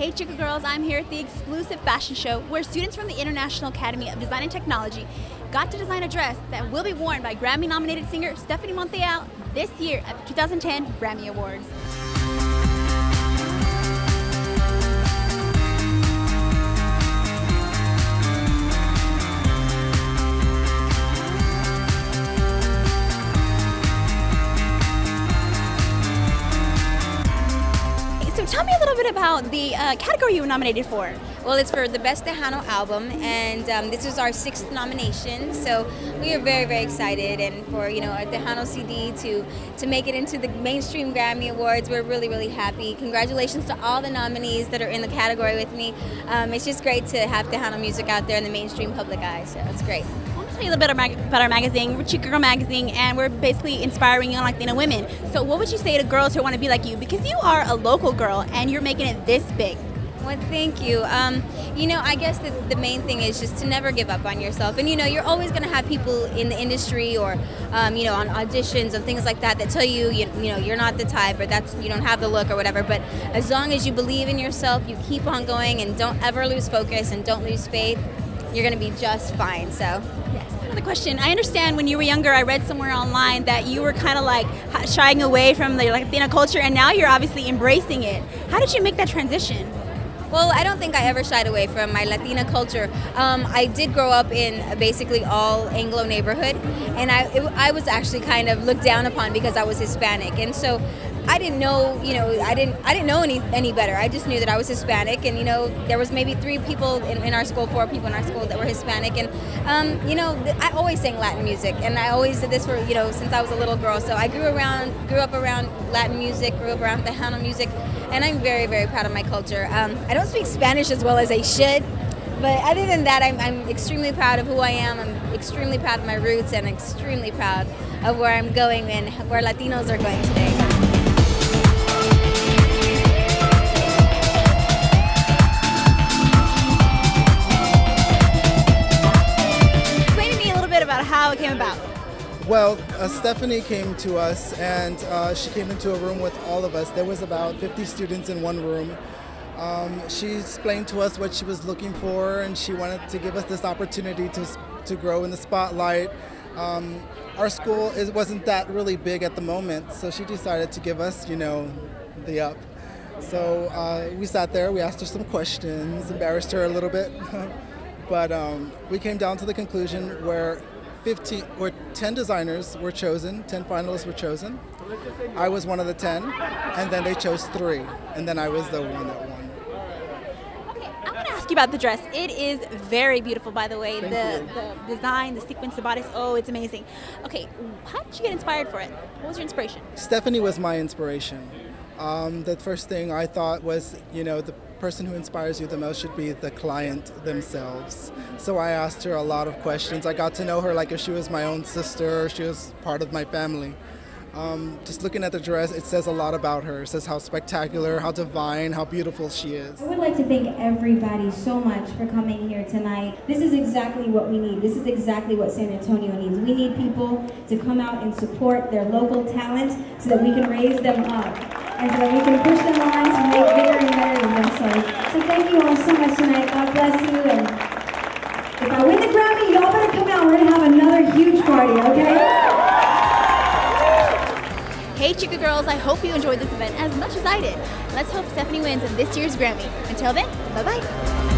Hey ChicaGirls, I'm here at the exclusive fashion show where students from the International Academy of Design and Technology got to design a dress that will be worn by Grammy nominated singer Stefani Montiel this year at the 2010 Grammy Awards. So tell me a little bit about the category you were nominated for. Well, it's for the Best Tejano album, and this was our 6th nomination. So we are very, very excited, and for a Tejano CD to make it into the mainstream Grammy Awards, we're really, really happy. Congratulations to all the nominees that are in the category with me. It's just great to have Tejano music out there in the mainstream public eye. So it's great. Tell you a little bit about our magazine. We're ChicaGirl magazine, and we're basically inspiring young Latina women. So what would you say to girls who want to be like you? Because you are a local girl and you're making it this big. Well, thank you. I guess the main thing is just to never give up on yourself. And you're always going to have people in the industry or on auditions and things like that tell you you're not the type, or you don't have the look or whatever. But as long as you believe in yourself, you keep on going and don't ever lose focus and don't lose faith, you're going to be just fine. So. Another question. I understand when you were younger, I read somewhere online that you were kind of like shying away from the Latina culture, and now you're obviously embracing it. How did you make that transition? Well, I don't think I ever shied away from my Latina culture. I did grow up in basically all Anglo neighborhood, and I was actually kind of looked down upon because I was Hispanic, and so I didn't know, I didn't know any better. I just knew that I was Hispanic, and there was maybe 3 people in our school, 4 people in our school that were Hispanic, and I always sang Latin music, and I always did this for since I was a little girl. So I grew up around Latin music, grew up around Tejano music, and I'm very, very proud of my culture. I don't speak Spanish as well as I should, but other than that, I'm extremely proud of who I am. I'm extremely proud of my roots, and extremely proud of where I'm going and where Latinos are going today. How it came about? Well, Stephanie came to us, and she came into a room with all of us. There was about 50 students in one room. She explained to us what she was looking for, and she wanted to give us this opportunity to grow in the spotlight. Our school wasn't that really big at the moment, so she decided to give us, the up. So we sat there, we asked her some questions, embarrassed her a little bit, but we came down to the conclusion where 10 designers were chosen, 10 finalists were chosen. I was one of the 10, and then they chose 3, and then I was the one that won. Okay, I want to ask you about the dress. It is very beautiful, by the way. The design, the sequence, the bodice, oh, it's amazing. Okay, how did you get inspired for it? What was your inspiration? Stephanie was my inspiration. The first thing I thought was, the person who inspires you the most should be the client themselves. So I asked her a lot of questions. I got to know her like if she was my own sister, or she was part of my family. Just looking at the dress, it says a lot about her. It says how spectacular, how divine, how beautiful she is. I would like to thank everybody so much for coming here tonight. This is exactly what we need. This is exactly what San Antonio needs. We need people to come out and support their local talent so that we can raise them up, and so that we can push them on to make bigger and better than themselves. So thank you all so much tonight. God bless you. And if I win the Grammy, y'all better come out. We're going to have another huge party, okay? Hey ChicaGirls, I hope you enjoyed this event as much as I did. Let's hope Stephanie wins this year's Grammy. Until then, bye-bye.